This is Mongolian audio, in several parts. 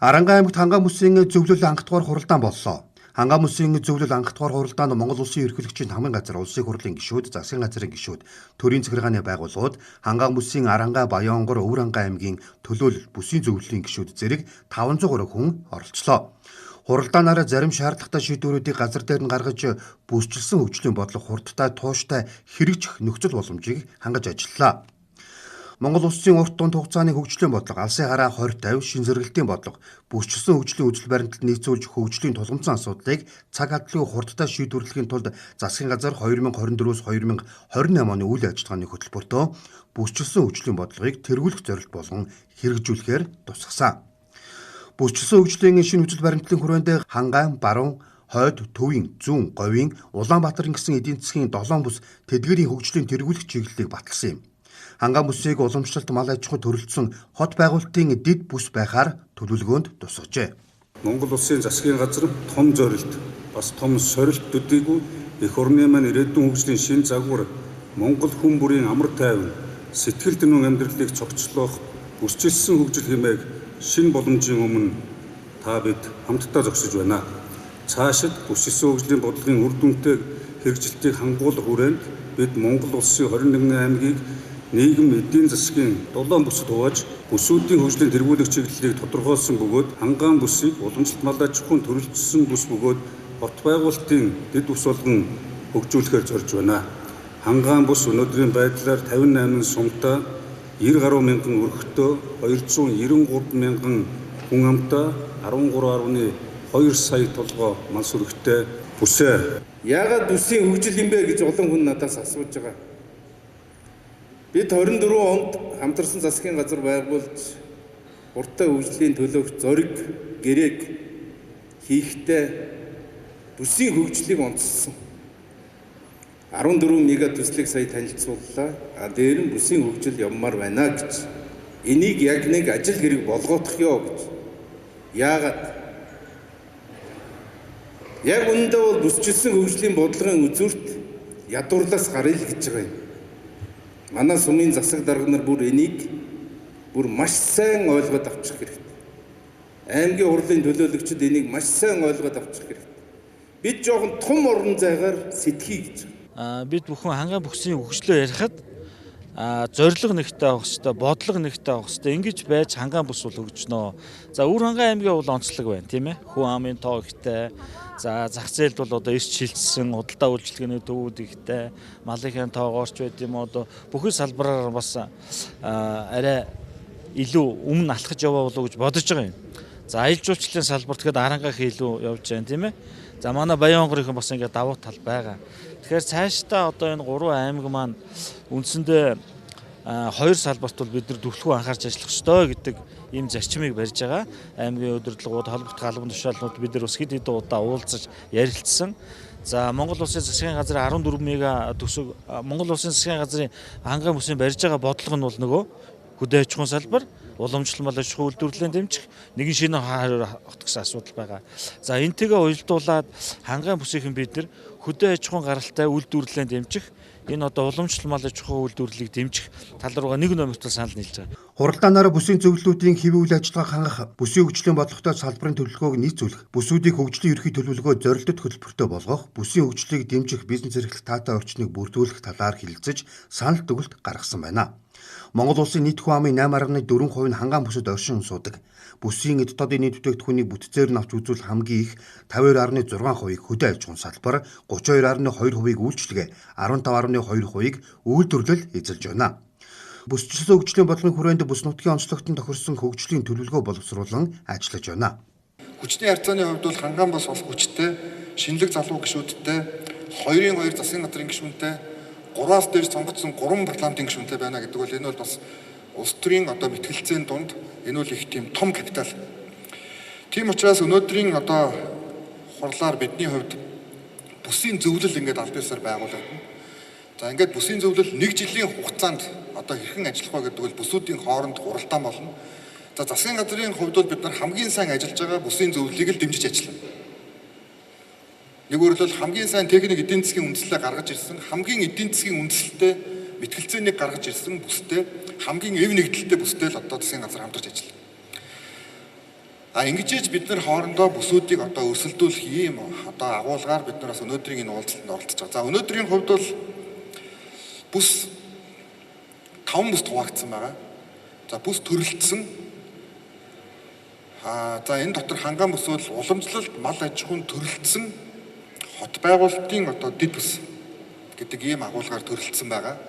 Аранга аймагт хангаан бүсийн зөвлөл анх дугаар хуралдаан боллоо. Хангаан бүсийн зөвлөл анх дугаар хуралдаанд Монгол улсын ерөнхийлөгчийн хамгийн газар улсын хурлын гишүүд, засгийн газрын гишүүд, төрийн захиргааны байгууллагууд, хангаан бүсийн Аранга, Баянгор, Өвөр Ангай аймгийн төлөөлөл бүсийн зөвлөлийн гишүүд зэрэг 500 гаруй хүн оролцлоо. Хуралдаанаараа зарим шаардлагатай шийдвэрүүдийг газар дээр нь гаргаж бүсчилсэн хөгжлийн бодлого хурдтай, тууштай хэрэгжих нөхцөл боломжийг хангаж ажиллалаа. Монгол улсын урт дунд хугацааны хөгжлийн бодлого, алсын хараа 2050, шин зэрэглэлийн бодлого, бүсчилсэн хөгжлийн үзэл баримталд нийцүүлж хөгжлийн тулгымцсан асуудлыг цаг хадгалгүй хурдтай шийдвэрлэхийн тулд засгийн газар 2024-с 2028 оны үйл ажиллагааны хөтөлбөртөө бүсчилсэн хөгжлийн бодлогыг тэргүүлэх зорилт болгон хэрэгжүүлэхээр тусгасан. Бүсчилсэн хөгжлийн шинэ үзэл баримтлалын хүрээнд Хангаан, Баруун, Хойд, Төвийн, Зүүн, Говийн, Улаанбаатарын гэсэн эдийн засгийн 7 бүс тэдгэрийн хөгжлийн тэргүүлэх чиглэлийг баталсан юм. Хангаан бүсийг уламжлалт мал аж ахуйд төрөлдсөн хот байгуулалтын дэд бүс байхаар төлөвлөгөөнд тусгажээ. Монгол улсын засгийн газар том зорилт, бас том сорилт төдийгүй эх орны маань ирээдүйн хөгжлийн шин загвар Монгол хүн бүрийн амар тайван, сэтгэл тэнүүн амьдралыг цогцлоох бүсчилсэн хөгжил хэмээх шин боломжийн өмнө та бид хамтдаа зогсож байна. Цаашид бүсчилсэн хөгжлийн бодлогын үр дүнтэй хэрэгжилтийг хангуулах хүрээнд бид Монгол улсын 21 аймгийг нийгэм эдийн засгийн 7 бүсэд хувааж бүсүүдийн хөгжлийн тэргүүлэх чиглэлийг тодорхойлсон бөгөөд Хангаан бүсийг уламжлалт мал аж ахуйн төрөлжсөн бүс бөгөөд хот байгуулалтын дэд бүс болгон хөгжүүлэхээр зорж байна. Хангаан бүс өнөөдрийн байдлаар 58 сумтай 90 гаруй мянган өрхтөө 293 мянган хүн амтай 13.2 сая толгой мал сүрэгтэй бүсээ. Яагаад бүсийн хөгжил юм бэ гэж олон хүн надаас асууж байгаа. Бид 24 онд хамтарсан засгийн газар байгуулж урттай хөгжлийн төлөөх зориг гэрээг хийхдээ бүсийн хөгжлийг онцлсон. 14 мега төслийг сая танилцууллаа. Дээр нь бүсийн хөгжил явмаар байна гэж. Энийг яг нэг ажил хэрэг болгоодох ёо гэж. Яагаад? Яг үүндээ бол бүсчилсэн хөгжлийн бодлогын үзүүрт ядуурлаас гарыг гэж байгаа юм. Манай сумын засаг дарга нар бүр энийг маш сайн ойлгоод авчих хэрэгтэй. Аймгийн хурлын төлөөлөгчид энийг маш сайн ойлгоод авчих хэрэгтэй. Бид жоохон том орон зайгаар сэтгэхий гэж. Бид бүхэн хангаан бүсийн хөгжлөө ярихад зорилго нэгтэй авах хэрэгтэй, бодлого нэгтэй авах хэрэгтэй. Ингэж байж хангаан бүс бол хөгжнөө. За Өвөр Ангай аймгийн бол онцлог байна, тийм ээ. Хүн амын тоо ихтэй. За зах зээлд бол одоо эрс шилжсэн худалдаа үйлчилгээний төвүүд ихтэй, малынхаа тоогоорч байд юм одоо бүхэл салбараар бас арай илүү өмнө алхаж яваа болов уу гэж бодож байгаа юм. За аялал жуулчлалын салбарт гээд Арангаах илүү явж байна, тийм ээ. За манай Баянгорынхан бас ингээд давуу тал байгаа. Тэгэхээр цаашдаа одоо энэ 3 аймаг маань үндсэндээ 2 салбарт бол бид нар түлхүү анхаарч ажиллах ёстой гэдэг ийм зарчмыг барьж байгаа. Аймгийн удирдлагууд, холбогдох албан тушаалнууд бид нар бас хэд хэдэн удаа уулзаж ярилцсан. За Монгол улсын засгийн газрын 14 мега төсөв, Монгол улсын засгийн газрын хангаан бүсийн барьж байгаа бодлого нь бол нөгөө хөдөө аж ахуйн салбар, уламжлалт мал аж ахуй үйлдвэрлэлийн дэмжих, нэгэн шинэ хот гэсэн асуудал байгаа. За энтэйгээ уялдуулаад хангаан бүсийнхэн бид нар хөдөө аж ахуйн гаралтай үйлдвэрлэлийн дэмжих, энэ одоо уламжлалт мал аж ахуй үйлдвэрлэлийг дэмжих тал руугаа нэг номерт санал нийлж байгаа. Хуралдаанаараа бүсийн зөвлөлүүдийн хэвийн үйл ажиллагааг хангах, бүсийн хөгжлийн бодлоготой салбарын төлөвлөгөөг нийцүүлэх, бүсүүдийн хөгжлийн ерхий төлөвлөгөө зорилттой хөтөлбөртөө болгох, бүсийн хөгжлийг дэмжих бизнес эрхлэлт таатай орчныг бүрдүүлэх талаар хэлэлцэж санал төгөлт гаргасан байна. Монгол улсын нийт хүн амын 8.4% нь хангаан бүсэд оршин суудаг. Бүсийн эд хотын нийт бүтээгдэхүүний бүтцээр нь авч үзвэл хамгийн их 52.6%-ийг хөдөө аж ахуйн салбар, 32.2%-ийг үйлчилгээ, 15.2%-ийг үйлдвэрлэл эзэлж байна. Бүсчилсэн хөгжлийн бодлогын хүрээнд бүс нутгийн онцлогтон тохирсон хөгжлийн төлөвлөгөө боловсруулан ажиллаж байна. Хүчний харьцааны хувьд бол хангаан бус бол хүчтэй, шинэлэг залуу гишүүдтэй, 2-2 засгийн газрын гишүүнтэй, 3-аас дээш сонгогдсон 3 парламентын гишүүнтэй байна гэдэг бол энэ бол бас улс төрийн одоо мэтгэлцээний дунд энэ бол их тийм том капитал. Тийм учраас өнөөдрийн одоо хурлаар бидний хувьд бүсийн зөвлөл ингээд аль биесээр байгуулагдана. За ингээд бүсийн зөвлөл 1 жилийн хугацаанд одоо хэрхэн ажиллах вэ гэдэг бол бүсүүдийн хооронд хуралдаан болно. За засгийн газрын хувьд бол бид нар хамгийн сайн ажиллаж байгаа бүсийн зөвлөлийг л дэмжиж ажиллана. Нэгүрэл бол хамгийн сайн техник эдийн засгийн үндэслэлээ гаргаж ирсэн, хамгийн эдийн засгийн үндэслэлтэй мэтгэлцээнийг гаргаж ирсэн бүстэй, хамгийн эв нэгдэлтэй бүстэй л одоо засгийн газар хамтарч ажиллана. Ингэж бид нар хоорондоо бүсүүдийг одоо өрсөлдүүлэх ийм одоо агуулгаар бид нар бас өнөөдрийн энэ уулзалтанд оролцож байгаа. За өнөөдрийн хувьд бол бүс 5 бүс хуваагдсан байгаа. За бүс төрөлдсөн. За энэ дотор хангаан бүс бол уламжлалт, мал аж ахуйн төрөлдсөн хот байгуулалтын одоо дэд бүс гэдэг ийм агуулгаар төрөлдсөн байгаа.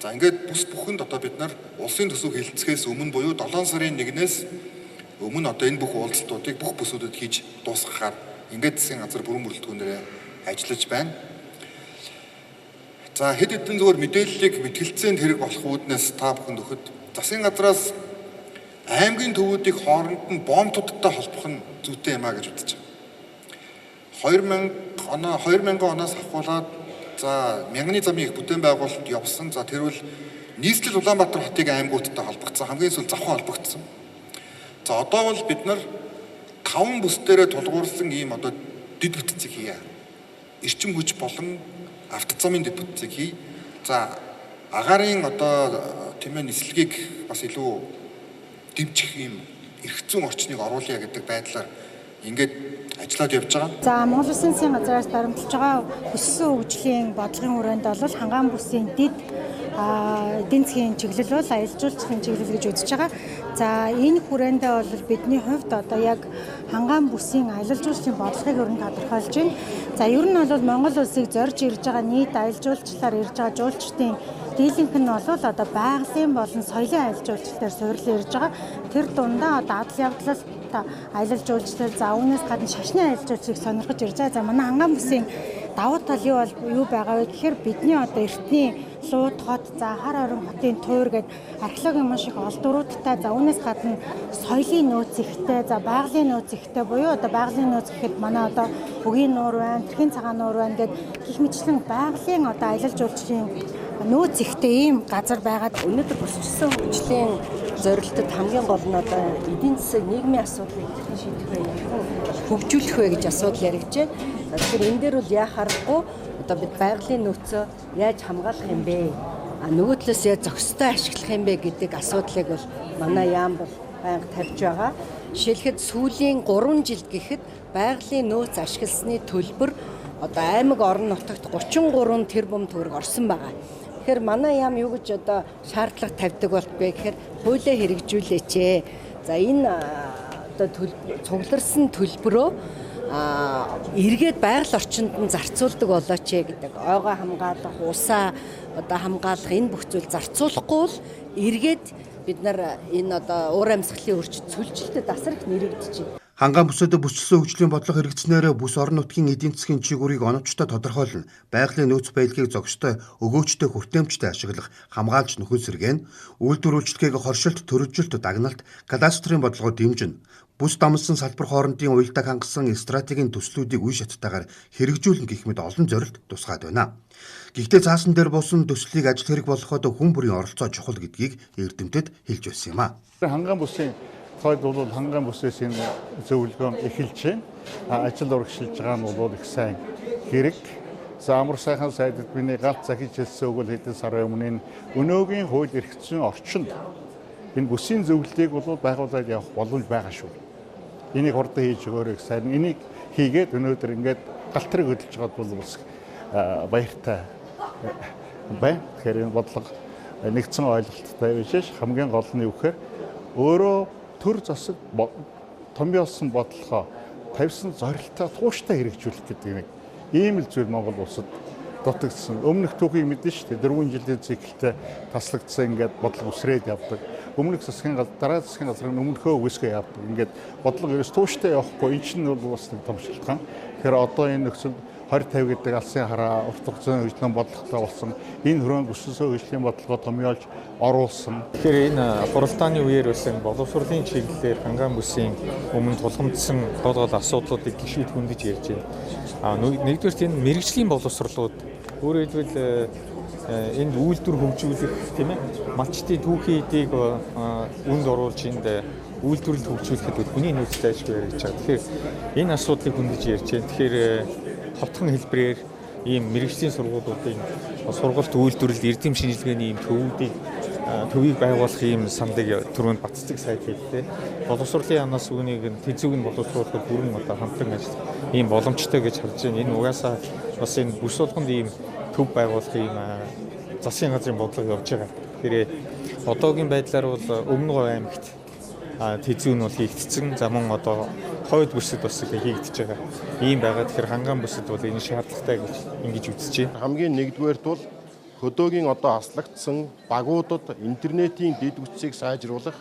За ингээд бүс бүхэнд одоо бид нар улсын төсөв хэлэлцэхээс өмнө буюу 7 сарын 1-ээс өмнө одоо энэ бүх уулзалтуудыг бүх бүсүүдэд хийж дуусгахаар ингээд засгийн газар бүрэн бүрэлдэхүүнээр ажиллаж байна. За хэд хэдэн зөвөр мэдээллийг мэтгэлцээнд хэрэг болох үүднээс та бүхэнд өгөхөд засгийн газраас аймгийн төвүүдийг хооронд нь бомбтуудтай холбох нь зүйтэй юм а гэж үзэж байна. 2000 оноос ахуулаад за мянганы замын их бүтээн байгуулалт явсан. За тэрвэл нийслэл Улаанбаатар хотыг аймагуудтай холбогдсон. Хамгийн сүүл Завхан холбогдсон. За одоо бол бид нар 5 бүс дээрээ тулгуурласан ийм одоо дэд бүтцийг хийе. Эрчим хүч болон автозамын дэд бүтцийг хий. За агаарын одоо тийм ээ нислэгийг бас илүү дэмжих ийм эрх зүйн орчныг оруулъя гэдэг байдлаар ингээд ажиллаад явж байгаа. За Монгол Улсын засгийн газраас баримталж байгаа өссөн хөгжлийн бодлогын хүрээнд бол хангаан бүсийн эдийн засгийн чиглэл бол аялал жуулчлалын чиглэл гэж үзэж байгаа. За энэ хүрээндээ бол бидний хувьд одоо яг хангаан бүсийн аялал жуулчлалын бодлогыг ер нь тодорхойлж байна. За ер нь бол Монгол улсыг зорж ирж байгаа нийт аялал жуулчлалаар ирж байгаа жуулчдын дийлэнх нь бол одоо байгалийн болон соёлын аялал жуулчлалаар суурилан ирж байгаа. Тэр дундаа одоо адал явдлал аялал жуулчлал за үүнээс гадна шашны аялал жуулчлалыг сонирхож ирж байгаа. За манай хангаан бүсийн давуу тал юу байгаа вэ гэхээр бидний одоо эртний лууд хот за хар орон хотын туур гэдэг археологийн маш их олдвруудтай за үүнээс гадна соёлын нөөц ихтэй за байгалийн нөөц ихтэй буюу одоо байгалийн нөөц гэхэд манай одоо үгийн нуур байна, тэрхийн цагаан нуур байна гэдэг гэх мэтлэн байгалийн одоо аялал жуулчлалын нөөц ихтэй ийм газар байгаад өнөөдөр бүсчилсэн хөгжлийн зорилтод хамгийн гол нь одоо эдийн засаг нийгмийн асуудлыг шийдэх вэ, хөгжүүлэх вэ гэж асуудал яригжээ. Тэгэхээр энэ дээр бол яхахгүй одоо бид байгалийн нөөцөө яаж хамгаалах юм бэ? Нөгөө талаас яаж зохистой ашиглах юм бэ гэдэг асуудлыг бол манай яам бол байнга тавьж байгаа. Жишээлхэд сүүлийн 3 жил гэхэд байгалийн нөөц ашигласны төлбөр одоо аймаг орон нутагт 33 тэрбум төгрөг орсон байгаа. Тэгэхээр манай яам юу гэж одоо шаардлага тавьдаг болтгүй гэхээр хуулиа хэрэгжүүлээч. За энэ одоо цугларсан төлбөрөө эргээд байгаль орчинд нь зарцуулдаг болооч гэдэг. Ойгоо хамгаалах, усаа одоо хамгаалах энэ бүх зүйл зарцуулахгүй бол эргээд бид нар энэ одоо уур амьсгалын өрчит сүлжилтэд асар их нэрвэгдэж байна. Хангаан бүсэд бүсчилсэн хөгжлийн бодлого хэрэгжснээр бүс орон нутгийн эдийн засгийн чигүүрийг оновчтой тодорхойлно. Байгалийн нөөц байдлыг зохистой, өгөөчтэй, хүртээмжтэй ашиглах, хамгаалж нөхөн сэргээн, үйлдвэр үйлчлэгийг хоршилт, төрөлжилт, дагналт, кадастрын бодлогоо дэмжинэ. Бүс дамсан салбар хоорондын уялдааг хангасан стратегийн төслүүдийг үе шаттайгаар хэрэгжүүлнэ гэх мэт олон зорилт тусгаад байна. Гэхдээ цаасан дээр буусан төслийг ажил хэрэг болгоход хүн бүрийн оролцоо чухал гэдгийг эрдэмтэд хэлж байсан юм а. Хангаан бүсийн хойд бол хангаан бүсээс энэ зөвлөгөө эхэлж байна. Ажил урагшилж байгаа нь бол их сайн хэрэг. За амар сайхан сайдд миний галт захиж хэлсэн үг бол хэдэн сарын өмнө өнөөгийн хууль эрх зүйн орчинд энэ бүсийн зөвлөлийг бол байгуулад явах боломж байгаа шүү. Энийг хурдан хийж өгөөрэй их сайн. Энийг хийгээд өнөөдөр ингээд галтрыг хөдөлж байгаад бол бас баяртай байна. Тэгэхээр энэ бодлого нэгдсэн ойлголттой биш. Хамгийн гол нь юу гэхээр өөрөө төр засаг томьёолсон бодлогоо тавьсан зорилтоо тууштай хэрэгжүүлэх гэдэг нэг ийм л зүйл Монгол улсад дутагдсан. Өмнөх түүхийг мэднэ шүү дээ. 4 жилийн циклтэй таслагдсан ингээд бодлого үсрээд явдаг. Өмнөх засгийн дараа засгийн газрын өмнөхөө үсгээ явдаг. Ингээд бодлого ерөөс тууштай явахгүй. Энэ чинь бол бас нэг том шалтгаан. Тэгэхээр одоо энэ нөхцөл 2050 гэдэг алсын хараа урт хугацааны хөгжлийн бодлоготой болсон. Энэ хүрээнд бүсэлсэн хөгжлийн бодлогоо томьёолж оруулсан. Тэгэхээр энэ хуралдааны үеэр болсон боловсролын чиглэлээр хангаан бүсийн өмнө тулгамдсан гол асуудлуудыг гişүүд хөндөж ярьж байна. Нэгдүгээрт энэ мэрэгжлийн боловсролууд өөрөөр хэлбэл энд үйлдвэр хөгжүүлэх тийм ээ малчтын түүхийн эдийг үнд оруулж энд үйлдвэрлэлд хөгжүүлэхэд хүний нөөцтэй ажил барьж байгаа. Тэгэхээр энэ асуудлыг хөндөж ярьж байна. Тэгэхээр хавтхан хэлбэрээр ийм мэрэгжлийн сургуулиудын сургалт үйлдвэрлэл эрдэм шинжилгээний ийм төвүүдийг төвийг байгуулах ийм саналыг түрүүнд Батцэг сайд хэллээ. Боловсруулалтын яамнаас үүнийг тэзүүг нь боловсруулахад бүрэн одоо хамтран ажиллах ийм боломжтой гэж харж байна. Энэ угаасаа бас энэ бүс болгонд ийм төв байгуулах ийм засгийн газрын бодлого явж байгаа. Тэгэхээр одоогийн байдлаар бол Өмнө Говь аймагт тэзүү нь бол хийгдсэн. За мөн одоо хойд бүсэд бас хийгдэж байгаа. Ийм байгаа. Тэгэхээр Ханган бүсэд бол энэ шаардлагатай гэж ингэж үзэж байна. Хамгийн нэгдүгээрт бол хөдөөгийн одоо аслагдсан багуудад интернетийн дэд үтсийг сайжруулах,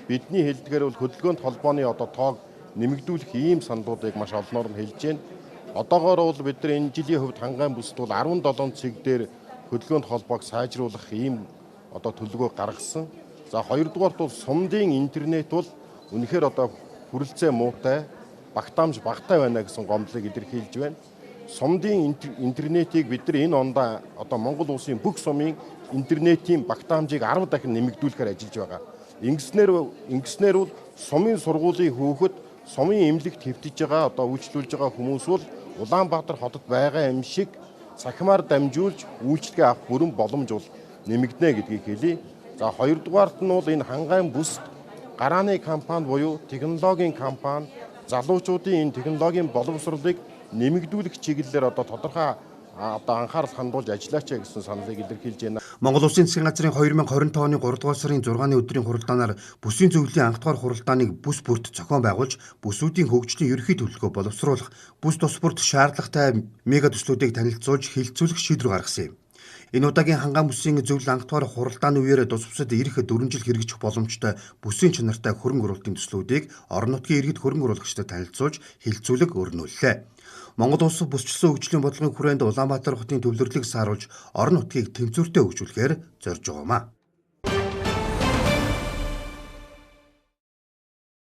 бидний хэлдгээр бол хөдөлгөөнд холбооны одоо тоог нэмэгдүүлэх ийм саналуудыг маш олноор нь хэлж байна. Одоогоор бол бид нар энэ жилийн хувьд Ханган бүсд бол 17 цэг дээр хөдөлгөөнд холбоог сайжруулах ийм одоо төлөвлөгөө гаргасан. За хоёрдугаарт бол сумдын интернет бол үнэхээр одоо хүрэлцээ муутай, багтаамж багатай байна гэсэн гомдлыг илэрхийлж байна. Сумдын интернетийг бид нар энэ ондоо одоо Монгол улсын бүх сумын интернетийн багтаамжийг 10 дахин нэмэгдүүлэхээр ажиллаж байгаа. Ингэснээр бол сумын сургуулийн хөөхөд сумын эмнэлэгт хэвтэж байгаа одоо үйлчлүүлж байгаа хүмүүс бол Улаанбаатар хотод байгаа юм шиг цахимаар дамжуулж үйлчлэгээ авах бүрэн боломж бол нэмэгдэнэ гэдгийг хэлье. За хоёрдугаарт нь бол энэ Ханган бүс гарааны компани буюу технологийн компани залуучуудын энэ технологийн боловсролыг нэмэгдүүлэх чиглэлээр одоо тодорхой одоо анхаарал хандуулж ажиллаач гэсэн саналыг илэрхийлж байна. Монгол Улсын засгийн газрын 2025 оны 3 дугаар сарын 6-ны өдрийн хуралдаанаар бүсийн зөвлөлийн анх дугаар хуралдааныг бүс бүрт зохион байгуулж, бүсүүдийн хөгжлийн ерөнхий төлөвлөгөө боловсруулах, бүс тус бүрт шаардлагатай мега төслүүдийг танилцуулж хилцүүлэх шийдвэр гаргасан юм. Энэ удаагийн Ханган бүсийн зөвлөл анх дугаар хуралдааны үеэр тус бүсэд ирэх 4 жил хэрэгжих боломжтой бүсийн чанартай хөрөнгө оруулалтын төслүүдийг орон нутгийн иргэд хөрөнгө оруулагчдад танилцуулж хилцүүлэг өрнүүллээ. Монгол улс бүсчлэн хөгжлийн бодлогын хүрээнд Улаанбаатар хотын төвлөрлийг сааруулж орон нутгийг тэнцвэртэй хөгжүүлэхээр зорж байгаамаа.